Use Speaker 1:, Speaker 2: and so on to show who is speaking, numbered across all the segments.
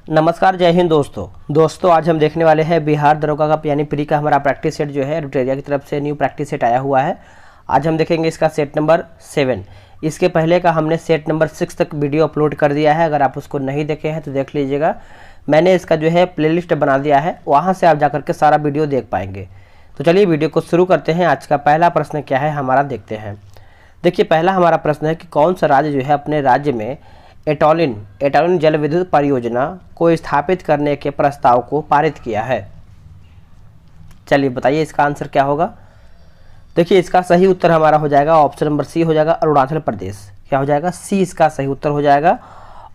Speaker 1: नमस्कार, जय हिंद दोस्तों आज हम देखने वाले हैं बिहार दरोगा का यानी प्री का हमारा प्रैक्टिस सेट जो है रुटेरिया की तरफ से न्यू प्रैक्टिस सेट आया हुआ है। आज हम देखेंगे इसका सेट नंबर 7। इसके पहले का हमने सेट नंबर 6 तक वीडियो अपलोड कर दिया है। अगर आप उसको नहीं देखे हैं तो देख लीजिएगा। मैंने इसका जो है प्लेलिस्ट बना दिया है, वहाँ से आप जाकर के सारा वीडियो देख पाएंगे। तो चलिए वीडियो को शुरू करते हैं। आज का पहला प्रश्न क्या है हमारा, देखते हैं। देखिए, पहला हमारा प्रश्न है कि कौन सा राज्य जो है अपने राज्य में एटॉलिन जल विद्युत परियोजना को स्थापित करने के प्रस्ताव को पारित किया है। चलिए बताइए इसका आंसर क्या होगा। देखिए, इसका सही उत्तर हमारा हो जाएगा ऑप्शन नंबर सी हो जाएगा, अरुणाचल प्रदेश। क्या हो जाएगा, सी इसका सही उत्तर हो जाएगा।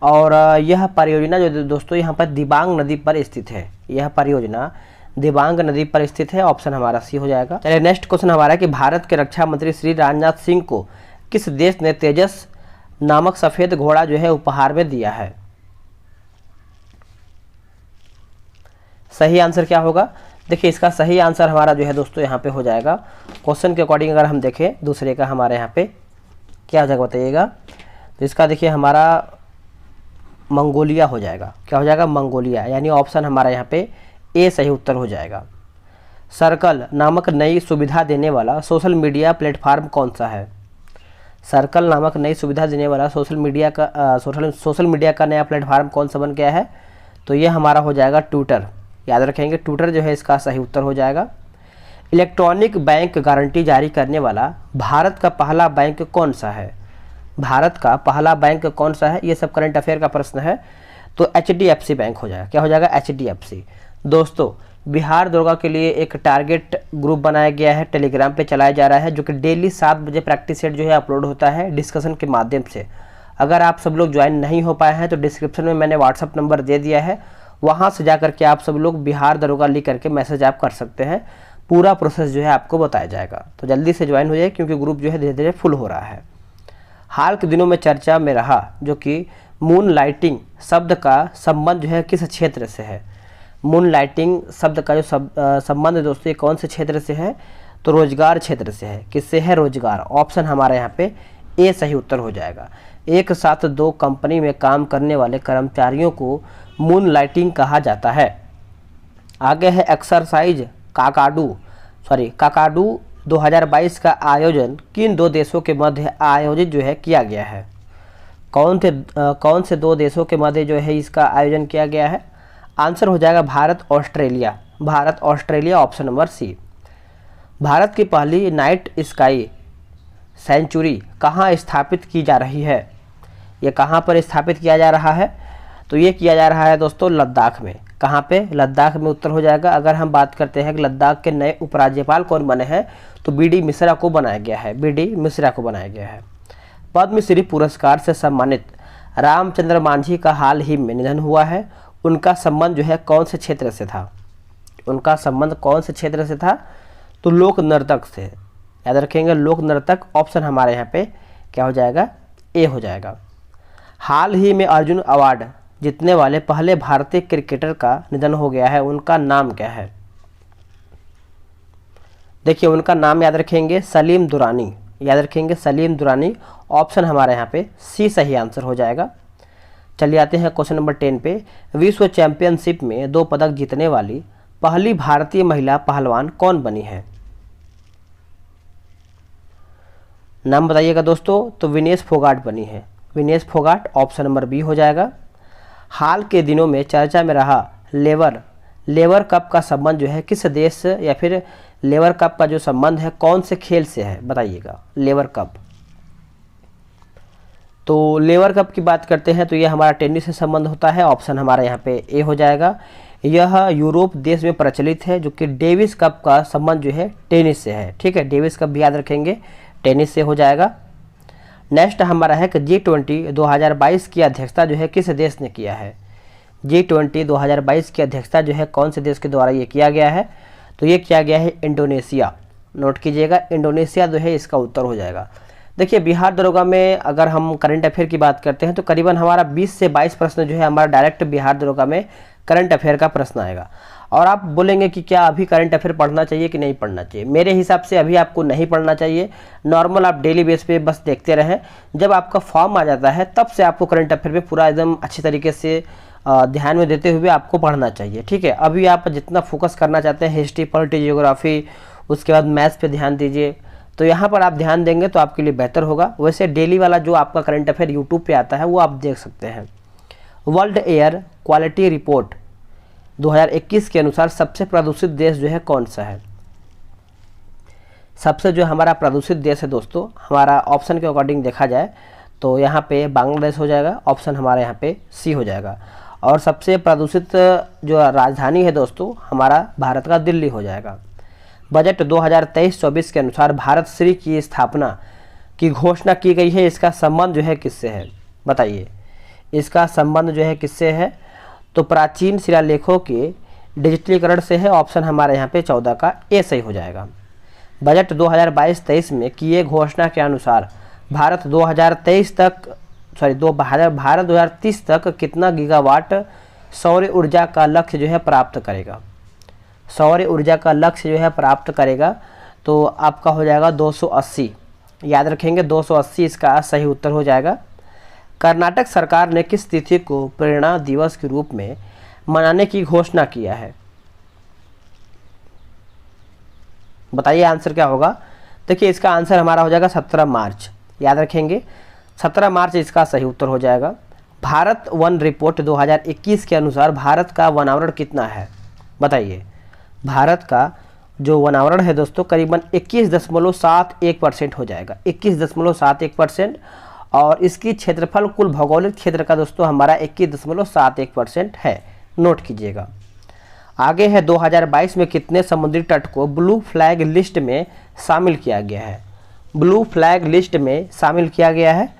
Speaker 1: और यह परियोजना जो दोस्तों यहाँ पर दिबांग नदी पर स्थित है, यह परियोजना दिबांग नदी पर स्थित है। ऑप्शन हमारा सी हो जाएगा। चलिए नेक्स्ट क्वेश्चन हमारा है कि भारत के रक्षा मंत्री श्री राजनाथ सिंह को किस देश ने तेजस नामक सफेद घोड़ा जो है उपहार में दिया है। सही आंसर क्या होगा। देखिए, इसका सही आंसर हमारा जो है दोस्तों यहाँ पे हो जाएगा, क्वेश्चन के अकॉर्डिंग अगर हम देखें दूसरे का हमारे यहाँ पे क्या हो जाएगा बताइएगा। तो इसका देखिए हमारा मंगोलिया हो जाएगा। क्या हो जाएगा, मंगोलिया, यानी ऑप्शन हमारा यहाँ पे ए सही उत्तर हो जाएगा। सर्कल नामक नई सुविधा देने वाला सोशल मीडिया प्लेटफॉर्म कौन सा है। सर्कल नामक नई सुविधा देने वाला सोशल मीडिया का नया प्लेटफॉर्म कौन सा बन गया है। तो ये हमारा हो जाएगा ट्विटर। याद रखेंगे, ट्विटर जो है इसका सही उत्तर हो जाएगा। इलेक्ट्रॉनिक बैंक गारंटी जारी करने वाला भारत का पहला बैंक कौन सा है। भारत का पहला बैंक कौन सा है, ये सब करंट अफेयर का प्रश्न है। तो HDFC बैंक हो जाएगा। क्या हो जाएगा, HDFC। दोस्तों, बिहार दरोगा के लिए एक टारगेट ग्रुप बनाया गया है, टेलीग्राम पे चलाया जा रहा है, जो कि डेली 7 बजे प्रैक्टिस सेट जो है अपलोड होता है डिस्कशन के माध्यम से। अगर आप सब लोग ज्वाइन नहीं हो पाए हैं तो डिस्क्रिप्शन में मैंने व्हाट्सअप नंबर दे दिया है, वहाँ से जा करके आप सब लोग बिहार दरोगा लिख करके मैसेज आप कर सकते हैं। पूरा प्रोसेस जो है आपको बताया जाएगा, तो जल्दी से ज्वाइन हो जाए क्योंकि ग्रुप जो है धीरे धीरे फुल हो रहा है। हाल के दिनों में चर्चा में रहा जो कि मून लाइटिंग शब्द का संबंध जो है किस क्षेत्र से है। मून लाइटिंग शब्द का जो संबंध दोस्तों कौन से क्षेत्र से है, तो रोजगार क्षेत्र से है। किससे है, रोजगार। ऑप्शन हमारे यहाँ पे ए सही उत्तर हो जाएगा। एक साथ 2 कंपनी में काम करने वाले कर्मचारियों को मून लाइटिंग कहा जाता है। आगे है एक्सरसाइज काकाडू 2022 का आयोजन किन 2 देशों के मध्य आयोजित जो है किया गया है। कौन से 2 देशों के मध्य जो है इसका आयोजन किया गया है। आंसर हो जाएगा Bharat Australia. Option number C. Bharat की पहली नाइट स्काई सेंचुरी कहाँ स्थापित की जा रही है। ये कहाँ पर स्थापित किया जा रहा है, तो ये किया जा रहा है दोस्तों लद्दाख में। कहाँ पे, लद्दाख में उत्तर हो जाएगा। अगर हम बात करते हैं कि लद्दाख के नए उपराज्यपाल कौन बने हैं, तो BD मिश्रा को बनाया गया है। पद्मश्री पुरस्कार से सम्मानित रामचंद्र मांझी का हाल ही में निधन हुआ है। उनका संबंध जो है कौन से क्षेत्र से था। तो लोक नर्तक से। याद रखेंगे, लोक नर्तक। ऑप्शन हमारे यहाँ पे क्या हो जाएगा, ए हो जाएगा। हाल ही में अर्जुन अवार्ड जीतने वाले पहले भारतीय क्रिकेटर का निधन हो गया है, उनका नाम क्या है। देखिए, उनका नाम याद रखेंगे सलीम दुरानी। ऑप्शन हमारे यहाँ पे सी सही आंसर हो जाएगा। चलिए आते हैं क्वेश्चन नंबर 10 पे। विश्व चैंपियनशिप में 2 पदक जीतने वाली पहली भारतीय महिला पहलवान कौन बनी है। नाम बताइएगा दोस्तों। तो विनेश फोगाट बनी है। ऑप्शन नंबर बी हो जाएगा। हाल के दिनों में चर्चा में रहा लेवर कप का संबंध जो है किस देश से, या फिर लेवर कप का जो संबंध है कौन से खेल से है बताइएगा। लेवर कप, तो लेवर कप की बात करते हैं तो यह हमारा टेनिस से संबंध होता है। ऑप्शन हमारा यहाँ पे ए हो जाएगा। यह यूरोप देश में प्रचलित है, जो कि डेविस कप का संबंध जो है टेनिस से है। ठीक है, डेविस कप भी याद रखेंगे, टेनिस से हो जाएगा। नेक्स्ट हमारा है कि G20 2022 की अध्यक्षता जो है किस देश ने किया है। G20 2022 की अध्यक्षता जो है कौन से देश के द्वारा ये किया गया है, तो ये किया गया है इंडोनेशिया। नोट कीजिएगा, इंडोनेशिया जो है इसका उत्तर हो जाएगा। देखिए, बिहार दरोगा में अगर हम करंट अफेयर की बात करते हैं तो करीबन हमारा 20 से 22 प्रश्न जो है हमारा डायरेक्ट बिहार दरोगा में करंट अफेयर का प्रश्न आएगा। और आप बोलेंगे कि क्या अभी करंट अफेयर पढ़ना चाहिए कि नहीं पढ़ना चाहिए। मेरे हिसाब से अभी आपको नहीं पढ़ना चाहिए, नॉर्मल आप डेली बेस पे बस देखते रहें। जब आपका फॉर्म आ जाता है तब से आपको करंट अफेयर पे पूरा एकदम अच्छी तरीके से ध्यान में देते हुए आपको पढ़ना चाहिए। ठीक है, अभी आप जितना फोकस करना चाहते हैं हिस्ट्री, पॉलिटी, जियोग्राफी, उसके बाद मैथ्स पे ध्यान दीजिए, तो यहाँ पर आप ध्यान देंगे तो आपके लिए बेहतर होगा। वैसे डेली वाला जो आपका करंट अफेयर यूट्यूब पे आता है वो आप देख सकते हैं। वर्ल्ड एयर क्वालिटी रिपोर्ट 2021 के अनुसार सबसे प्रदूषित देश जो है कौन सा है? सबसे जो हमारा प्रदूषित देश है दोस्तों, हमारा ऑप्शन के अकॉर्डिंग देखा जाए तो यहाँ पे बांग्लादेश हो जाएगा, ऑप्शन हमारा यहाँ पे सी हो जाएगा। और सबसे प्रदूषित जो राजधानी है दोस्तों हमारा भारत का दिल्ली हो जाएगा। बजट 2023-24 के अनुसार भारत श्री की स्थापना की घोषणा की गई है, इसका संबंध जो है किससे है? बताइए, इसका संबंध जो है किससे है? तो प्राचीन शिलालेखों के डिजिटलीकरण से है, ऑप्शन हमारे यहाँ पे 14 का ए सही हो जाएगा। बजट 2022-23 में किए घोषणा के अनुसार भारत 2030 तक कितना गीगावाट सौर ऊर्जा का लक्ष्य जो है प्राप्त करेगा? सौर ऊर्जा का लक्ष्य जो है प्राप्त करेगा तो आपका हो जाएगा 280, याद रखेंगे 280 इसका सही उत्तर हो जाएगा। कर्नाटक सरकार ने किस तिथि को प्रेरणा दिवस के रूप में मनाने की घोषणा किया है? बताइए आंसर क्या होगा? देखिए इसका आंसर हमारा हो जाएगा 17 मार्च, याद रखेंगे 17 मार्च इसका सही उत्तर हो जाएगा। भारत वन रिपोर्ट 2021 के अनुसार भारत का वनावरण कितना है? बताइए, भारत का जो वनावरण है दोस्तों करीबन 21.71% हो जाएगा, 21.71%। और इसकी क्षेत्रफल कुल भौगोलिक क्षेत्र का दोस्तों हमारा 21.71% है, नोट कीजिएगा। आगे है 2022 में कितने समुद्री तट को ब्लू फ्लैग लिस्ट में शामिल किया गया है? ब्लू फ्लैग लिस्ट में शामिल किया गया है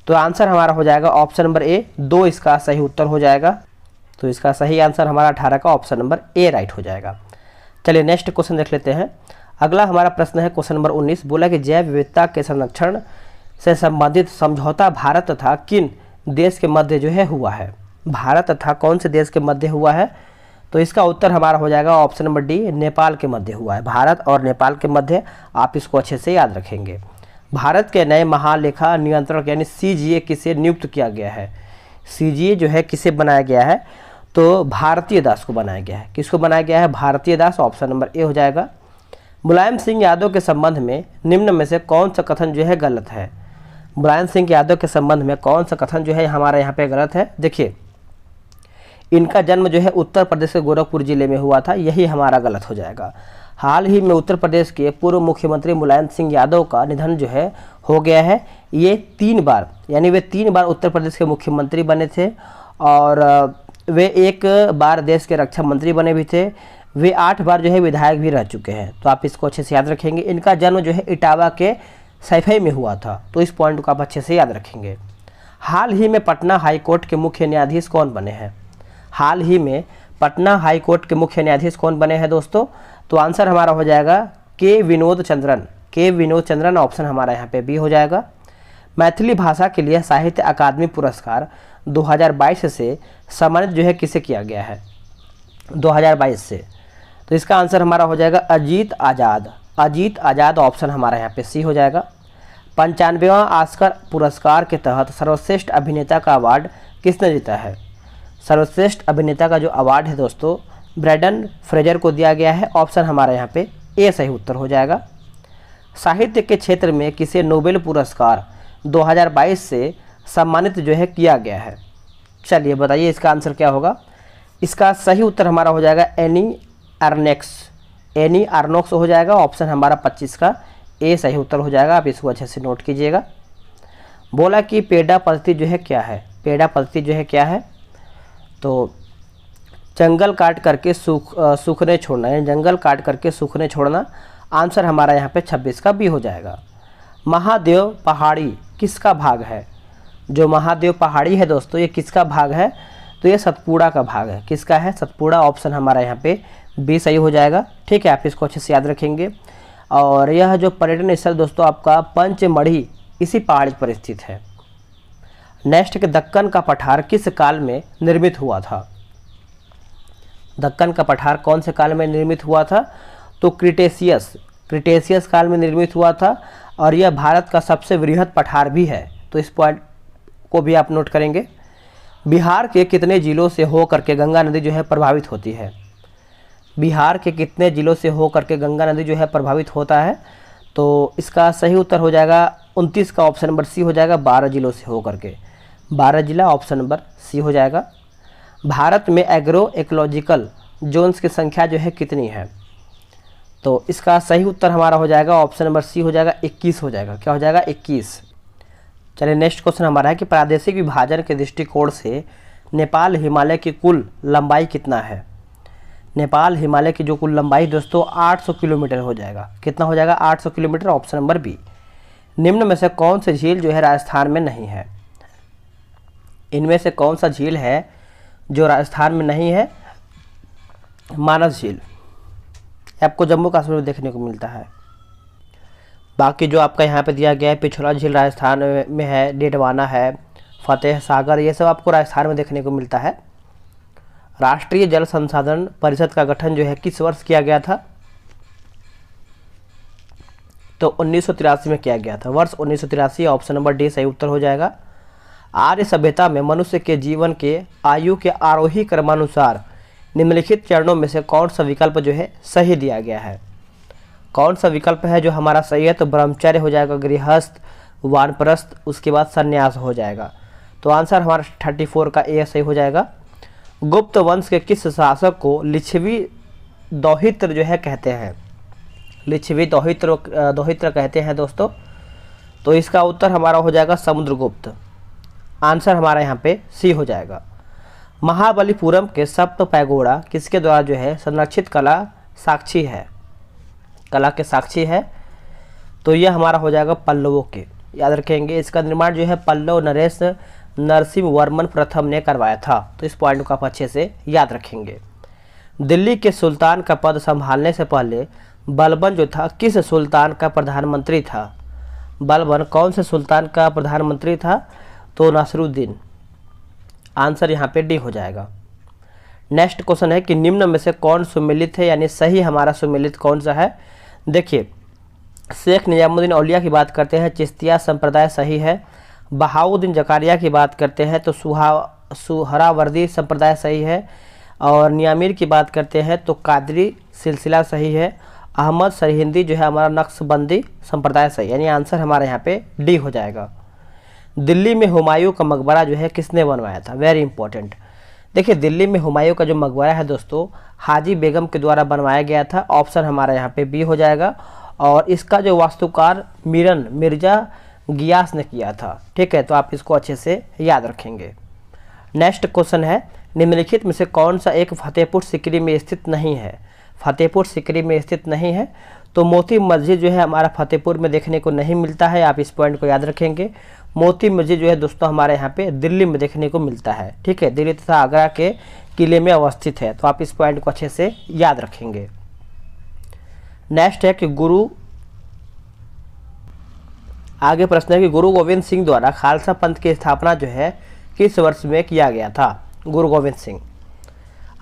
Speaker 1: तो आंसर हमारा हो जाएगा ऑप्शन नंबर ए, 2 इसका सही उत्तर हो जाएगा। तो इसका सही आंसर हमारा 18 का ऑप्शन नंबर ए राइट हो जाएगा। चलिए नेक्स्ट क्वेश्चन देख लेते हैं। अगला हमारा प्रश्न है क्वेश्चन नंबर 19। बोला कि जैव विविधता के संरक्षण से संबंधित समझौता भारत तथा किन देश के मध्य जो है हुआ है? भारत तथा कौन से देश के मध्य हुआ है? तो इसका उत्तर हमारा हो जाएगा ऑप्शन नंबर डी, नेपाल के मध्य हुआ है। भारत और नेपाल के मध्य, आप इसको अच्छे से याद रखेंगे। भारत के नए महालेखा नियंत्रक यानी सीजीए किसे नियुक्त किया गया है? सीजीए जो है किसे बनाया गया है? तो भारतीय दास को बनाया गया है। किसको बनाया गया है? भारतीय दास, ऑप्शन नंबर ए हो जाएगा। मुलायम सिंह यादव के संबंध में निम्न में से कौन सा कथन जो है गलत है? मुलायम सिंह यादव के संबंध में कौन सा कथन जो है हमारा यहाँ पे गलत है? देखिए, इनका जन्म जो है उत्तर प्रदेश के गोरखपुर जिले में हुआ था, यही हमारा गलत हो जाएगा। हाल ही में उत्तर प्रदेश के पूर्व मुख्यमंत्री मुलायम सिंह यादव का निधन जो है हो गया है। ये 3 बार यानी वे 3 बार उत्तर प्रदेश के मुख्यमंत्री बने थे और वे 1 बार देश के रक्षा मंत्री बने भी थे। वे 8 बार जो है विधायक भी रह चुके हैं, तो आप इसको अच्छे से याद रखेंगे। इनका जन्म जो है इटावा के सैफई में हुआ था, तो इस पॉइंट को आप अच्छे से याद रखेंगे। हाल ही में पटना हाईकोर्ट के मुख्य न्यायाधीश कौन बने हैं? हाल ही में पटना हाईकोर्ट के मुख्य न्यायाधीश कौन बने हैं दोस्तों? तो आंसर हमारा हो जाएगा के विनोद चंद्रन। के विनोद चंद्रन, ऑप्शन हमारा यहाँ पे बी हो जाएगा। मैथिली भाषा के लिए साहित्य अकादमी पुरस्कार 2022 से सम्मानित जो है किसे किया गया है? 2022 से, तो इसका आंसर हमारा हो जाएगा अजीत आज़ाद। अजीत आज़ाद, ऑप्शन हमारा यहाँ पे सी हो जाएगा। 95वां ऑस्कर पुरस्कार के तहत सर्वश्रेष्ठ अभिनेता का अवार्ड किसने जीता है? सर्वश्रेष्ठ अभिनेता का जो अवार्ड है दोस्तों ब्रैंडन फ्रेजर को दिया गया है, ऑप्शन हमारा यहाँ पे ए सही उत्तर हो जाएगा। साहित्य के क्षेत्र में किसे नोबेल पुरस्कार 2022 से सम्मानित जो है किया गया है? चलिए बताइए इसका आंसर क्या होगा? इसका सही उत्तर हमारा हो जाएगा एनी आर्नोक्स। एनी आर्नोक्स हो जाएगा, ऑप्शन हमारा 25 का ए सही उत्तर हो जाएगा। आप इसको अच्छे से नोट कीजिएगा। बोला कि पेड़ा पद्धति जो है क्या है? पेड़ा पद्धति जो है क्या है? तो जंगल काट करके सूखने छोड़ना है, जंगल काट करके सूखने छोड़ना। आंसर हमारा यहाँ पे 26 का बी हो जाएगा। महादेव पहाड़ी किसका भाग है? जो महादेव पहाड़ी है दोस्तों ये किसका भाग है? तो ये सतपुड़ा का भाग है। किसका है? सतपुड़ा, ऑप्शन हमारा यहाँ पे बी सही हो जाएगा। ठीक है, आप इसको अच्छे से याद रखेंगे। और यह जो पर्यटन स्थल दोस्तों आपका पंचमढ़ी इसी पहाड़ी पर स्थित है। नेक्स्ट के दक्कन का पठार किस काल में निर्मित हुआ था? दक्कन का पठार कौन से काल में निर्मित हुआ था? तो क्रिटेशियस काल में निर्मित हुआ था और यह भारत का सबसे वृहद पठार भी है, तो इस पॉइंट को भी आप नोट करेंगे। बिहार के कितने जिलों से होकर के गंगा नदी जो है प्रभावित होती है? बिहार के कितने जिलों से होकर के गंगा नदी जो है प्रभावित होता है? तो इसका सही उत्तर हो जाएगा 29 का ऑप्शन नंबर सी हो जाएगा, 12 जिलों से होकर के। 12 जिला ऑप्शन नंबर सी हो जाएगा। भारत में एग्रो इकोलॉजिकल जोन्स की संख्या जो है कितनी है? तो इसका सही उत्तर हमारा हो जाएगा ऑप्शन नंबर सी हो जाएगा, 21 हो जाएगा। क्या हो जाएगा? 21। चलिए नेक्स्ट क्वेश्चन हमारा है कि प्रादेशिक विभाजन के दृष्टिकोण से नेपाल हिमालय की कुल लंबाई कितना है? नेपाल हिमालय की जो कुल लंबाई दोस्तों 800 किलोमीटर हो जाएगा। कितना हो जाएगा? 800 किलोमीटर, ऑप्शन नंबर बी। निम्न में से कौन सी झील जो है राजस्थान में नहीं है? इनमें से कौन सा झील है जो राजस्थान में नहीं है? मानस झील आपको जम्मू कश्मीर में देखने को मिलता है। बाकी जो आपका यहाँ पे दिया गया है, पिछोला झील राजस्थान में है, डेडवाना है, फतेह सागर, ये सब आपको राजस्थान में देखने को मिलता है। राष्ट्रीय जल संसाधन परिषद का गठन जो है किस वर्ष किया गया था? तो 1983 में किया गया था, वर्ष 1983, ऑप्शन नंबर डी सही उत्तर हो जाएगा। आर्य सभ्यता में मनुष्य के जीवन के आयु के आरोही क्रमानुसार निम्नलिखित चरणों में से कौन सा विकल्प जो है सही दिया गया है? कौन सा विकल्प है जो हमारा सही है? तो ब्रह्मचर्य हो जाएगा, गृहस्थ, वानप्रस्थ, उसके बाद संन्यास हो जाएगा। तो आंसर हमारा 34 का ए सही हो जाएगा। गुप्त वंश के किस शासक को लिच्छवी दौहित्र जो है कहते हैं? लिच्छवी दौहित्र कहते हैं दोस्तों। तो इसका उत्तर हमारा हो जाएगा समुद्रगुप्त। आंसर हमारा यहाँ पे सी हो जाएगा। महाबलीपुरम के सप्त पैगोड़ा किसके द्वारा जो है संरक्षित कला साक्षी है? कला के साक्षी है। तो यह हमारा हो जाएगा पल्लवों के, याद रखेंगे। इसका निर्माण जो है पल्लव नरेश नरसिंह वर्मन प्रथम ने करवाया था। तो इस पॉइंट को आप अच्छे से याद रखेंगे। दिल्ली के सुल्तान का पद संभालने से पहले बलबन जो था किस सुल्तान का प्रधानमंत्री था? बलबन कौन से सुल्तान का प्रधानमंत्री था? तो नासिरुद्दीन। आंसर यहाँ पे डी हो जाएगा। नेक्स्ट क्वेश्चन है कि निम्न में से कौन सुमेलित है, यानी सही हमारा सुमेलित कौन सा है? देखिए, शेख निजामुद्दीन औलिया की बात करते हैं, चिश्तिया संप्रदाय सही है। बहाउद्दीन जकारिया की बात करते हैं तो सुहरावर्दी संप्रदाय सही है। और नियामिर की बात करते हैं तो कादरी सिलसिला सही है। अहमद सरहिंदी जो है हमारा नक्शबंदी संप्रदाय सही, यानी आंसर हमारा यहाँ पे डी हो जाएगा। दिल्ली में हुमायूं का मकबरा जो है किसने बनवाया था? Very important. देखिए, दिल्ली में हुमायूं का जो मकबरा है दोस्तों हाजी बेगम के द्वारा बनवाया गया था। ऑप्शन हमारा यहाँ पे बी हो जाएगा। और इसका जो वास्तुकार मिर्जा गियास ने किया था। ठीक है, तो आप इसको अच्छे से याद रखेंगे। नेक्स्ट क्वेश्चन है, निम्नलिखित में से कौन सा एक फतेहपुर सीकरी में स्थित नहीं है? फतेहपुर सीकरी में स्थित नहीं है। तो मोती मस्जिद जो है हमारा फतेहपुर में देखने को नहीं मिलता है। आप इस पॉइंट को याद रखेंगे। मोती मस्जिद जो है दोस्तों हमारे यहाँ पे दिल्ली में देखने को मिलता है। ठीक है, दिल्ली तथा आगरा के किले में अवस्थित है। तो आप इस पॉइंट को अच्छे से याद रखेंगे। नेक्स्ट है कि आगे प्रश्न है कि गुरु गोविंद सिंह द्वारा खालसा पंथ की स्थापना जो है किस वर्ष में किया गया था? गुरु गोविंद सिंह।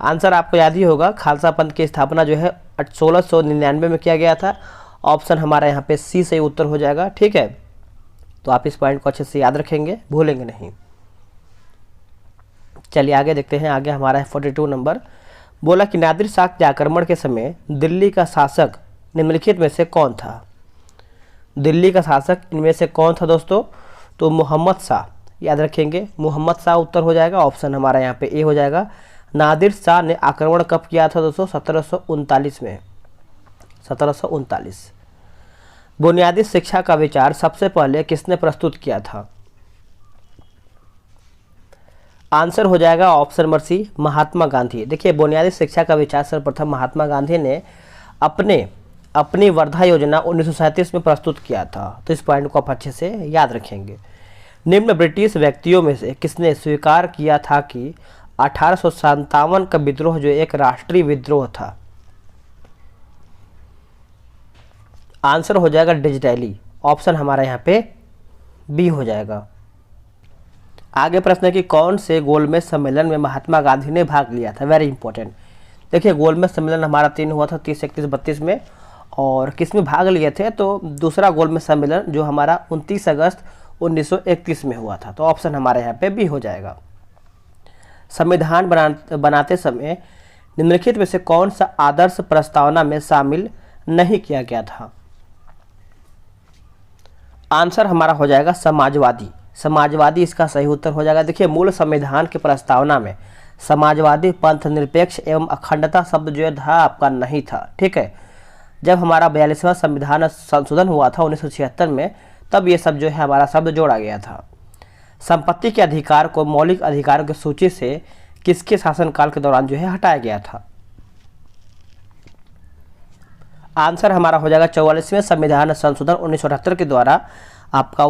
Speaker 1: आंसर आपको याद ही होगा, खालसा पंथ की स्थापना जो है 1699 में किया गया था। ऑप्शन हमारा यहाँ पे सी सही उत्तर हो जाएगा। ठीक है, तो आप इस पॉइंट को अच्छे से याद रखेंगे, भूलेंगे नहीं। चलिए आगे देखते हैं। आगे हमारा है 42 नंबर। बोला कि नादिर शाह के आक्रमण के समय दिल्ली का शासक निम्नलिखित में से कौन था? दिल्ली का शासक इनमें से कौन था दोस्तों? तो मोहम्मद शाह, याद रखेंगे, मोहम्मद शाह उत्तर हो जाएगा। ऑप्शन हमारा यहाँ पे ए हो जाएगा। नादिर शाह ने आक्रमण कब किया था दोस्तों? 1739 में, 1739। बुनियादी शिक्षा का विचार सबसे पहले किसने प्रस्तुत किया था? आंसर हो जाएगा ऑप्शन नंबर सी, महात्मा गांधी। देखिए, बुनियादी शिक्षा का विचार सर्वप्रथम महात्मा गांधी ने अपनी वर्धा योजना 1937 में प्रस्तुत किया था। तो इस पॉइंट को आप अच्छे से याद रखेंगे। निम्न ब्रिटिश व्यक्तियों में से किसने स्वीकार किया था कि 1857 का विद्रोह जो एक राष्ट्रीय विद्रोह था? आंसर हो जाएगा डिजिटली। ऑप्शन हमारा यहाँ पे बी हो जाएगा। आगे प्रश्न है कि कौन से गोलमेज सम्मेलन में महात्मा गांधी ने भाग लिया था? Very important. देखिए, गोलमेज सम्मेलन हमारा 3 हुआ था, 30, 31, 32 में। और किस में भाग लिए थे? तो दूसरा गोलमेज सम्मेलन जो हमारा 29 अगस्त 1931 में हुआ था। तो ऑप्शन हमारे यहाँ पे बी हो जाएगा। संविधान बनाते समय निम्नलिखित में से कौन सा आदर्श प्रस्तावना में शामिल नहीं किया गया था? आंसर हमारा हो जाएगा समाजवादी। समाजवादी इसका सही उत्तर हो जाएगा। देखिए, मूल संविधान की प्रस्तावना में समाजवादी, पंथ निरपेक्ष एवं अखंडता शब्द जो था आपका नहीं था। ठीक है, जब हमारा 42वां संविधान संशोधन हुआ था 1976 में, तब ये सब जो है हमारा शब्द जोड़ा गया था। संपत्ति के अधिकार को मौलिक अधिकारों की सूची से किसके शासनकाल के दौरान जो है हटाया गया था? आंसर हमारा हो जाएगा 44वें संविधान संशोधन 1978 के द्वारा। आपका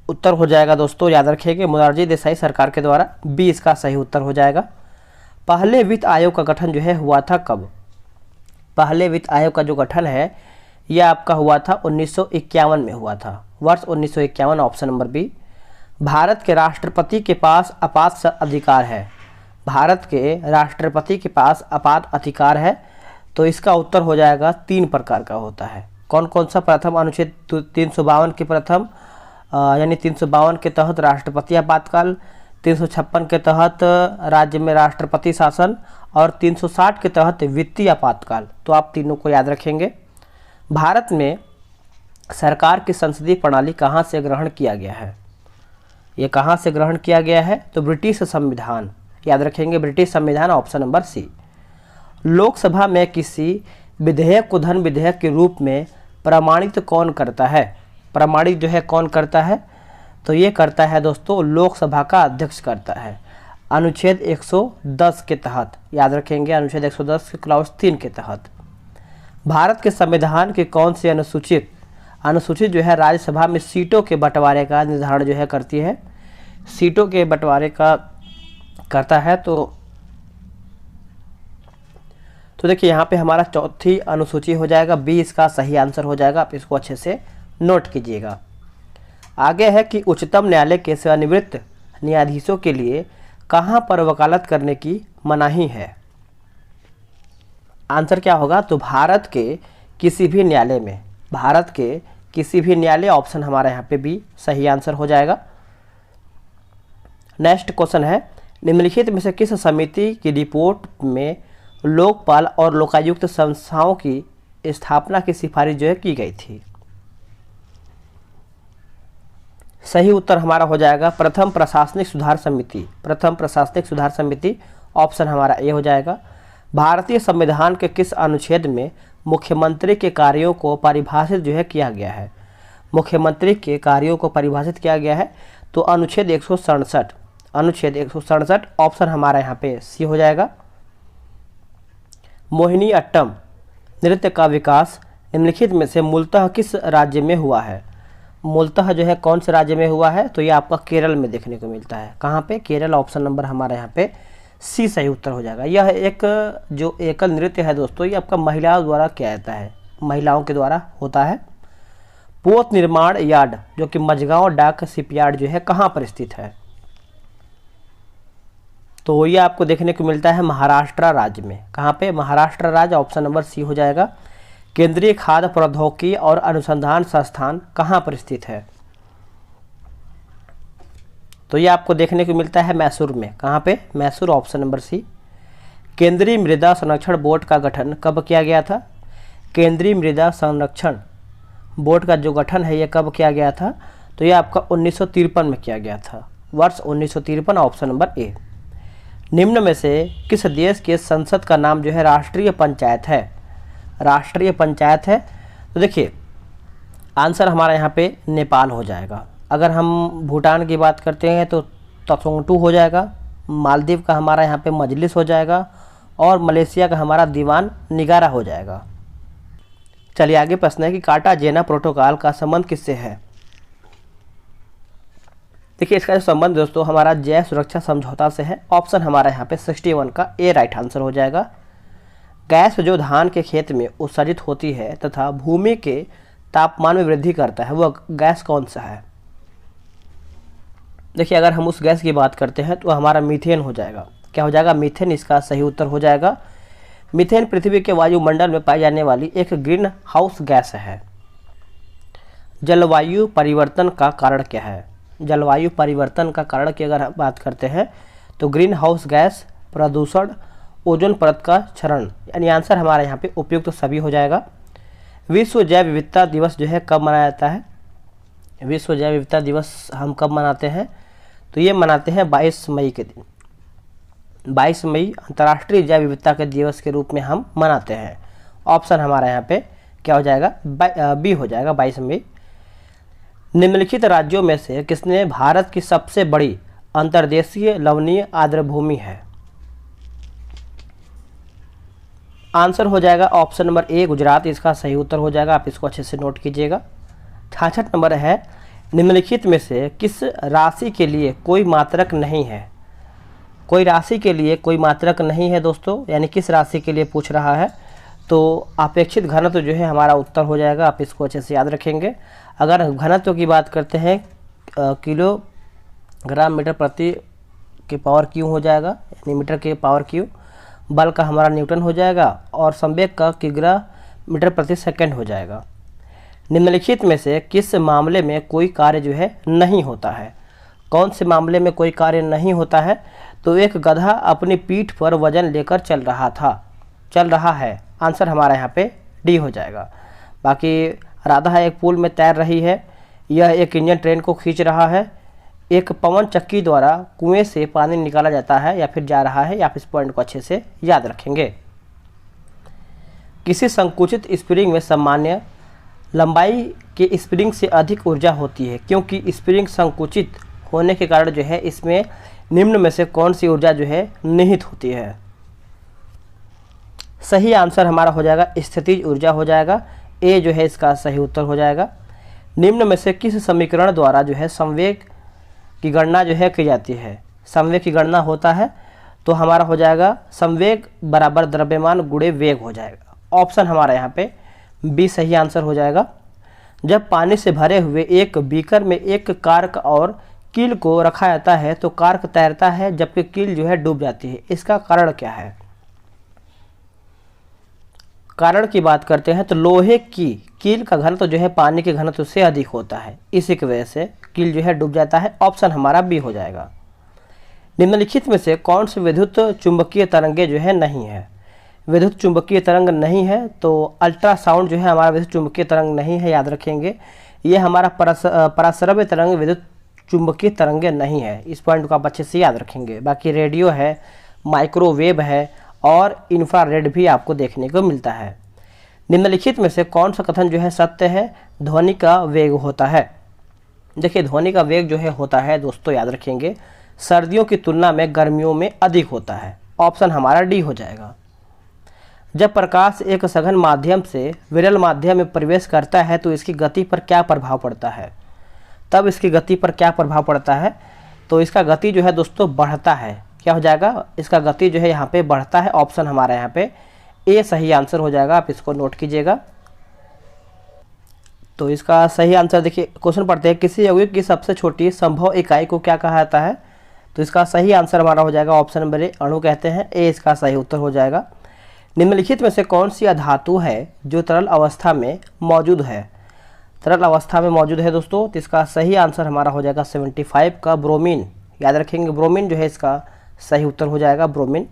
Speaker 1: उत्तर हो जाएगा दोस्तों, याद रखिएगा, मोरारजी देसाई सरकार के द्वारा। बी इसका सही उत्तर हो जाएगा। पहले वित्त आयोग का गठन जो है हुआ था कब? पहले वित्त आयोग का जो गठन है यह आपका हुआ था 1951 में हुआ था, वर्ष 1951, ऑप्शन नंबर बी। भारत के राष्ट्रपति के पास आपात अधिकार है। भारत के राष्ट्रपति के पास आपात अधिकार है, तो इसका उत्तर हो जाएगा 3 प्रकार का होता है। कौन कौन सा? प्रथम अनुच्छेद 352 के प्रथम यानी 352 के तहत राष्ट्रपति आपातकाल, 356 के तहत राज्य में राष्ट्रपति शासन और 360 के तहत वित्तीय आपातकाल। तो आप तीनों को याद रखेंगे। भारत में सरकार की संसदीय प्रणाली कहाँ से ग्रहण किया गया है? ये कहाँ से ग्रहण किया गया है? तो ब्रिटिश संविधान, याद रखेंगे, ब्रिटिश संविधान, ऑप्शन नंबर सी। लोकसभा में किसी विधेयक को धन विधेयक के रूप में प्रमाणित कौन करता है? प्रमाणित जो है कौन करता है? तो ये करता है दोस्तों लोकसभा का अध्यक्ष करता है, अनुच्छेद 110 के तहत। याद रखेंगे, अनुच्छेद 110 के क्लॉज 3 के तहत। भारत के संविधान के कौन सी अनुसूचित जो है राज्यसभा में सीटों के बंटवारे का निर्धारण जो है करती है? सीटों के बंटवारे का करता है। तो देखिए यहाँ पे हमारा चौथी अनुसूची हो जाएगा, बी इसका सही आंसर हो जाएगा। आप इसको अच्छे से नोट कीजिएगा। आगे है कि उच्चतम न्यायालय के सेवानिवृत्त न्यायाधीशों के लिए कहाँ पर वकालत करने की मनाही है? आंसर क्या होगा? तो भारत के किसी भी न्यायालय में, भारत के किसी भी न्यायालय, ऑप्शन हमारा यहाँ पे भी सही आंसर हो जाएगा। नेक्स्ट क्वेश्चन है, निम्नलिखित में से किस समिति की रिपोर्ट में लोकपाल और लोकायुक्त संस्थाओं की स्थापना की सिफारिश जो है की गई थी? सही उत्तर हमारा हो जाएगा प्रथम प्रशासनिक सुधार समिति। प्रथम प्रशासनिक सुधार समिति, ऑप्शन हमारा ए हो जाएगा। भारतीय संविधान के किस अनुच्छेद में मुख्यमंत्री के कार्यों को परिभाषित जो है किया गया है? मुख्यमंत्री के कार्यों को परिभाषित किया गया है, तो अनुच्छेद 167, अनुच्छेद 167, ऑप्शन हमारा यहाँ पे सी हो जाएगा। मोहिनी अट्टम नृत्य का विकास निम्नलिखित में से मूलतः किस राज्य में हुआ है? मूलतः जो है कौन से राज्य में हुआ है? तो ये आपका केरल में देखने को मिलता है। कहाँ पे? केरल, ऑप्शन नंबर हमारा यहाँ पे सी सही उत्तर हो जाएगा। यह एक जो एकल नृत्य है दोस्तों, ये आपका महिलाओं द्वारा किया जाता है, महिलाओं के द्वारा होता है। पोत निर्माण यार्ड जो कि मझगांव डाक शिपयार्ड जो है कहाँ पर स्थित है? तो ये आपको देखने को मिलता है महाराष्ट्र राज्य में। कहाँ पे? महाराष्ट्र राज्य, ऑप्शन नंबर सी हो जाएगा। केंद्रीय खाद्य प्रौद्योगिकी और अनुसंधान संस्थान कहाँ पर स्थित है? तो ये आपको देखने को मिलता है मैसूर में। कहाँ पे? Mysore, option number C. केंद्रीय मृदा संरक्षण बोर्ड का गठन कब किया गया था? केंद्रीय मृदा संरक्षण बोर्ड का जो गठन है ये कब किया गया था? तो ये आपका 1953 में किया गया था, वर्ष 1953, ऑप्शन नंबर ए। निम्न में से किस देश के संसद का नाम जो है राष्ट्रीय पंचायत है? राष्ट्रीय पंचायत है, तो देखिए आंसर हमारा यहाँ पे नेपाल हो जाएगा। अगर हम भूटान की बात करते हैं तो तसोंगटू हो जाएगा, मालदीव का हमारा यहाँ पे मजलिस हो जाएगा और मलेशिया का हमारा दीवान निगारा हो जाएगा। चलिए आगे प्रश्न है कि कार्टाजेना प्रोटोकॉल का संबंध किससे है? देखिए इसका जो संबंध दोस्तों हमारा जैव सुरक्षा समझौता से है, ऑप्शन हमारा यहाँ पे 61 का ए राइट आंसर हो जाएगा। गैस जो धान के खेत में उत्सर्जित होती है तथा भूमि के तापमान में वृद्धि करता है, वह गैस कौन सा है? देखिए अगर हम उस गैस की बात करते हैं तो हमारा मीथेन हो जाएगा। क्या हो जाएगा? मीथेन इसका सही उत्तर हो जाएगा। मीथेन पृथ्वी के वायुमंडल में पाई जाने वाली एक ग्रीन हाउस गैस है। जलवायु परिवर्तन का कारण क्या है? जलवायु परिवर्तन का कारण की अगर हम बात करते हैं तो ग्रीन हाउस गैस, प्रदूषण, ओजोन परत का क्षरण, यानी आंसर हमारा यहाँ पे उपयुक्त तो सभी हो जाएगा। विश्व जैव विविधता दिवस जो है कब मनाया जाता है? विश्व जैव विविधता दिवस हम कब मनाते हैं? तो ये मनाते हैं 22 मई के दिन। 22 मई अंतर्राष्ट्रीय जैव विविधता के दिवस के रूप में हम मनाते हैं। ऑप्शन हमारा यहाँ पे क्या हो जाएगा? बी हो जाएगा, 22 मई। निम्नलिखित राज्यों में से किसने भारत की सबसे बड़ी अंतर्देशीय लवणीय आर्द्रभूमि है? आंसर हो जाएगा ऑप्शन नंबर ए, गुजरात इसका सही उत्तर हो जाएगा। आप इसको अच्छे से नोट कीजिएगा। 66 नंबर है, निम्नलिखित में से किस राशि के लिए कोई मात्रक नहीं है? कोई राशि के लिए कोई मात्रक नहीं है दोस्तों, यानी किस राशि के लिए पूछ रहा है? तो अपेक्षित घनत्व जो है हमारा उत्तर हो जाएगा। आप इसको अच्छे से याद रखेंगे। अगर घनत्व की बात करते हैं किलोग्राम मीटर प्रति के पावर क्यू हो जाएगा, यानी मीटर के पावर क्यू। बल का हमारा न्यूटन हो जाएगा और संवेग का किग्रा मीटर प्रति सेकंड हो जाएगा। निम्नलिखित में से किस मामले में कोई कार्य जो है नहीं होता है? कौन से मामले में कोई कार्य नहीं होता है? तो एक गधा अपनी पीठ पर वजन लेकर चल रहा है। आंसर हमारा यहाँ पे डी हो जाएगा। बाकी राधा एक पुल में तैर रही है, यह एक इंजन ट्रेन को खींच रहा है, एक पवन चक्की द्वारा कुएं से पानी निकाला जाता है या फिर जा रहा है। आप इस पॉइंट को अच्छे से याद रखेंगे। किसी संकुचित स्प्रिंग में सामान्य लंबाई के स्प्रिंग से अधिक ऊर्जा होती है, क्योंकि स्प्रिंग संकुचित होने के कारण जो है इसमें निम्न में से कौन सी ऊर्जा जो है निहित होती है? सही आंसर हमारा हो जाएगा स्थितिज ऊर्जा हो जाएगा। ए जो है इसका सही उत्तर हो जाएगा। निम्न में से किस समीकरण द्वारा जो है संवेग की गणना जो है की जाती है? संवेग की गणना होता है तो हमारा हो जाएगा संवेग बराबर द्रव्यमान गुणे वेग हो जाएगा। ऑप्शन हमारा यहाँ पे बी सही आंसर हो जाएगा। जब पानी से भरे हुए एक बीकर में एक कार्क और कील को रखा जाता है तो कार्क तैरता है जबकि कील जो है डूब जाती है। इसका कारण क्या है? कारण की बात करते हैं तो लोहे की कील का घनत्व जो है पानी के घनत्व से अधिक होता है, इसी की वजह से कील जो है डूब जाता है। ऑप्शन हमारा बी हो जाएगा। निम्नलिखित में से कौन सी विद्युत चुंबकीय तरंगे जो है नहीं है? विद्युत चुंबकीय तरंग नहीं है तो अल्ट्रासाउंड जो है हमारा विद्युत चुंबकीय तरंग नहीं है, याद रखेंगे। ये हमारा पराश्रव्य तरंग विद्युत चुंबकीय तरंगे नहीं है। इस पॉइंट को आप अच्छे से याद रखेंगे। बाकी रेडियो है, माइक्रोवेव है और इंफ्रारेड भी आपको देखने को मिलता है। निम्नलिखित में से कौन सा कथन जो है सत्य है? ध्वनि का वेग होता है। देखिए ध्वनि का वेग जो है होता है दोस्तों, याद रखेंगे, सर्दियों की तुलना में गर्मियों में अधिक होता है। ऑप्शन हमारा डी हो जाएगा। जब प्रकाश एक सघन माध्यम से विरल माध्यम में प्रवेश करता है तो इसकी गति पर क्या प्रभाव पड़ता है? तब इसकी गति पर क्या प्रभाव पड़ता है? तो इसका गति जो है दोस्तों बढ़ता है। क्या हो जाएगा? इसका गति जो है यहाँ पे बढ़ता है। ऑप्शन हमारा यहाँ पे ए सही आंसर हो जाएगा। आप इसको नोट कीजिएगा। तो इसका सही आंसर देखिए, क्वेश्चन पढ़ते हैं, किसी यौगिक की सबसे छोटी संभव इकाई को क्या कहा जाता है? तो इसका सही आंसर हमारा हो जाएगा ऑप्शन नंबर ए, अणु कहते हैं। ए इसका सही उत्तर हो जाएगा। निम्नलिखित में से कौन सी अधातु है जो तरल अवस्था में मौजूद है? तरल अवस्था में मौजूद है दोस्तों, तो इसका सही आंसर हमारा हो जाएगा 75 का ब्रोमीन। याद रखेंगे, ब्रोमीन जो है इसका सही उत्तर हो जाएगा, ब्रोमीन।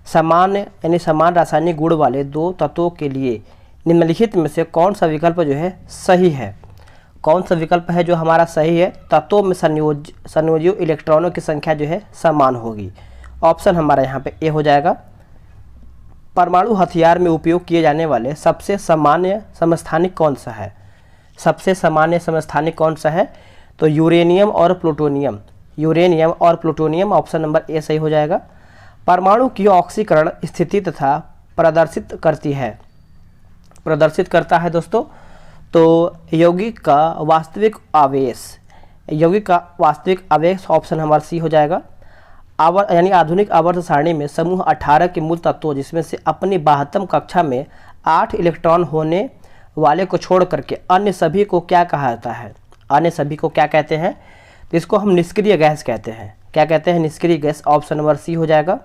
Speaker 1: समान यानी समान रासायनिक गुण वाले दो तत्वों के लिए निम्नलिखित में से कौन सा विकल्प जो है सही है? कौन सा विकल्प है जो हमारा सही है? तत्वों में संयोजी इलेक्ट्रॉनों की संख्या जो है समान होगी। ऑप्शन हमारा यहाँ पे ए हो जाएगा। परमाणु हथियार में उपयोग किए जाने वाले सबसे सामान्य समस्थानिक कौन सा है? सबसे सामान्य समस्थानिक कौन सा है? तो यूरेनियम और प्लूटोनियम। यूरेनियम और प्लूटोनियम, ऑप्शन नंबर ए सही हो जाएगा। परमाणु की ऑक्सीकरण स्थिति तथा प्रदर्शित करता है दोस्तों। तो यौगिक का वास्तविक आवेश, ऑप्शन हमारा सी हो जाएगा। यानी आधुनिक आवर्त सारणी में समूह 18 के मूल तत्वों जिसमें से अपनी 72 कक्षा में 8 इलेक्ट्रॉन होने वाले को छोड़ करके अन्य सभी को क्या कहा जाता है? अन्य सभी को क्या कहते हैं? तो इसको हम निष्क्रिय गैस कहते हैं। क्या कहते हैं? निष्क्रिय गैस। ऑप्शन नंबर सी हो जाएगा।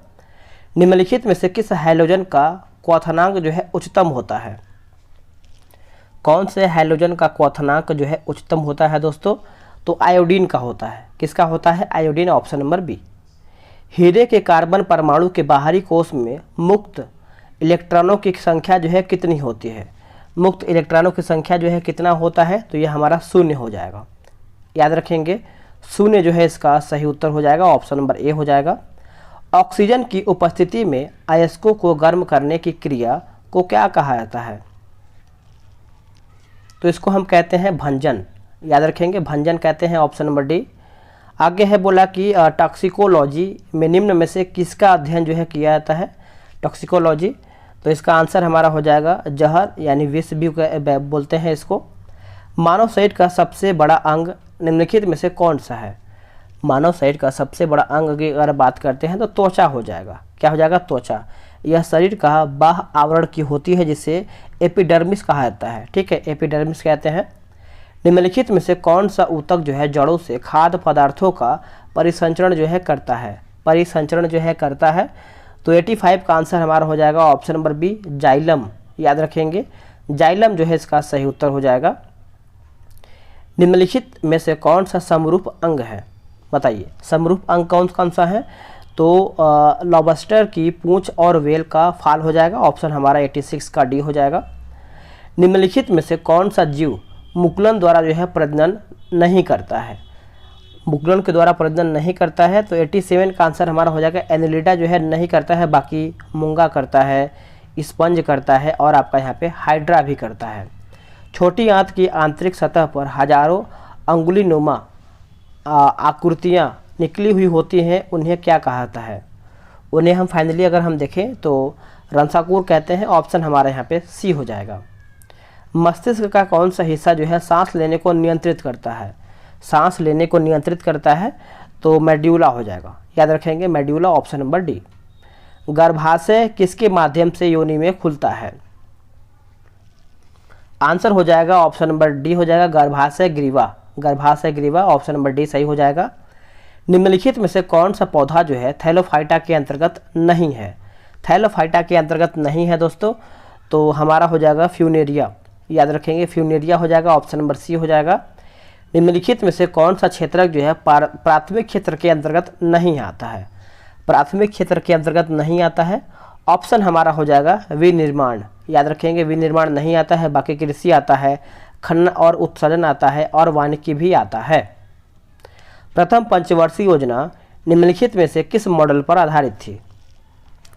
Speaker 1: निम्नलिखित में से किस हैलोजन का क्वथनांक जो है उच्चतम होता है? कौन से हैलोजन का क्वथनांक जो है उच्चतम होता है दोस्तों? तो आयोडीन का होता है। किसका होता है? आयोडीन। Option number B. हीरे के कार्बन परमाणु के बाहरी कोश में मुक्त इलेक्ट्रॉनों की संख्या जो है कितनी होती है? मुक्त इलेक्ट्रॉनों की संख्या जो है कितना होता है? तो यह हमारा 0 हो जाएगा। याद रखेंगे 0 जो है इसका सही उत्तर हो जाएगा, ऑप्शन नंबर ए हो जाएगा। ऑक्सीजन की उपस्थिति में अयस्कों को गर्म करने की क्रिया को क्या कहा जाता है? तो इसको हम कहते हैं भंजन। याद रखेंगे भंजन कहते हैं, ऑप्शन नंबर डी। आगे है बोला कि टॉक्सिकोलॉजी में निम्न में से किसका अध्ययन जो है किया जाता है? टॉक्सिकोलॉजी, तो इसका आंसर हमारा हो जाएगा जहर यानी विष भी बोलते हैं इसको। मानव शरीर का सबसे बड़ा अंग निम्नलिखित में से कौन सा है? मानव शरीर का सबसे बड़ा अंग की अगर बात करते हैं तो त्वचा हो जाएगा। क्या हो जाएगा? त्वचा। यह शरीर का बाह्य आवरण की होती है जिसे एपिडर्मिस कहा जाता है। ठीक है, एपिडर्मिस कहते हैं। निम्नलिखित में से कौन सा ऊतक जो है जड़ों से खाद्य पदार्थों का परिसंचरण जो है करता है? परिसंचरण जो है करता है, तो 85 का आंसर हमारा हो जाएगा ऑप्शन नंबर बी, जाइलम। याद रखेंगे जाइलम जो है इसका सही उत्तर हो जाएगा। निम्नलिखित में से कौन सा समरूप अंग है? बताइए समरूप अंग कौन कौन सा है? तो लॉबस्टर की पूंछ और वेल का फाल हो जाएगा, ऑप्शन हमारा 86 का डी हो जाएगा। निम्नलिखित में से कौन सा जीव मुकुलन द्वारा जो है प्रजनन नहीं करता है? मुकुलन के द्वारा प्रजनन नहीं करता है, तो 87 का आंसर हमारा हो जाएगा एनिलिडा जो है नहीं करता है, बाकी मूंगा करता है, स्पंज करता है और आपका यहाँ पे हाइड्रा भी करता है। छोटी आंत की आंतरिक सतह पर हजारों अंगुली नुमा आकृतियाँ निकली हुई होती हैं, उन्हें क्या कहा जाता है? उन्हें हम फाइनली अगर हम देखें तो रंसाकूर कहते हैं, ऑप्शन हमारा यहाँ पे सी हो जाएगा। मस्तिष्क का कौन सा हिस्सा जो है सांस लेने को नियंत्रित करता है? सांस लेने को नियंत्रित करता है, तो मेड्यूला हो जाएगा। याद रखेंगे मेड्यूला, ऑप्शन नंबर डी। गर्भाशय किसके माध्यम से योनि में खुलता है? आंसर हो जाएगा ऑप्शन नंबर डी हो जाएगा, गर्भाशय ग्रीवा। गर्भाशय ग्रीवा, ऑप्शन नंबर डी सही हो जाएगा। निम्नलिखित में से कौन सा पौधा जो है थैलोफाइटा के अंतर्गत नहीं है? थैलोफाइटा के अंतर्गत नहीं है दोस्तों, तो हमारा हो जाएगा फ्यूनेरिया। याद रखेंगे फ्यूनेरिया हो जाएगा, ऑप्शन नंबर सी हो जाएगा। निम्नलिखित में से कौन सा क्षेत्रक जो है प्राथमिक क्षेत्र के अंतर्गत नहीं आता है? प्राथमिक क्षेत्र के अंतर्गत नहीं आता है, ऑप्शन हमारा हो जाएगा विनिर्माण। याद रखेंगे विनिर्माण नहीं आता है, बाकी कृषि आता है, खनन और उत्सर्जन आता है और वानिकी भी आता है। प्रथम पंचवर्षीय योजना निम्नलिखित में से किस मॉडल पर आधारित थी?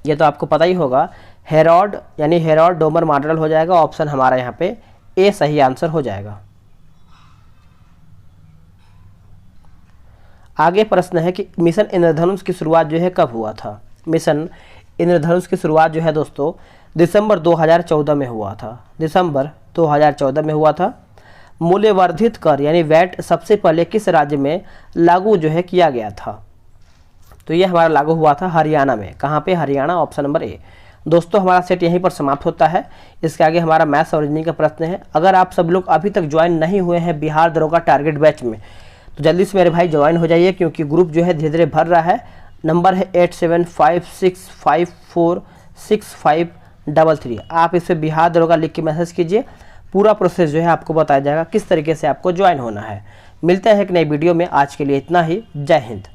Speaker 1: ये तो आपको पता ही होगा, हेरोड यानी हेरोड डोमर मॉडल हो जाएगा, ऑप्शन हमारा यहाँ पे ए सही आंसर हो जाएगा। आगे प्रश्न है कि मिशन इंद्रधनुष की शुरुआत जो है कब हुआ था? मिशन इंद्रधनुष की शुरुआत जो है दोस्तों दिसंबर 2014 में हुआ था। दिसंबर 2014 में हुआ था। मूल्यवर्धित कर यानी वैट सबसे पहले किस राज्य में लागू जो है किया गया था? तो ये हमारा लागू हुआ था हरियाणा में। कहाँ पे? Haryana, option number A. दोस्तों हमारा सेट यहीं पर समाप्त होता है। इसके आगे हमारा मैथ्स और रीजनिंग का प्रश्न है। अगर आप सब लोग अभी तक ज्वाइन नहीं हुए हैं बिहार दरोगा टारगेट बैच में, तो जल्दी से मेरे भाई ज्वाइन हो जाइए, क्योंकि ग्रुप जो है धीरे धीरे भर रहा है। नंबर है 8756546533। आप इस पर बिहार दरोगा लिख के मैसेज कीजिए, पूरा प्रोसेस जो है आपको बताया जाएगा किस तरीके से आपको ज्वाइन होना है। मिलते हैं एक नई वीडियो में, आज के लिए इतना ही। जय हिंद।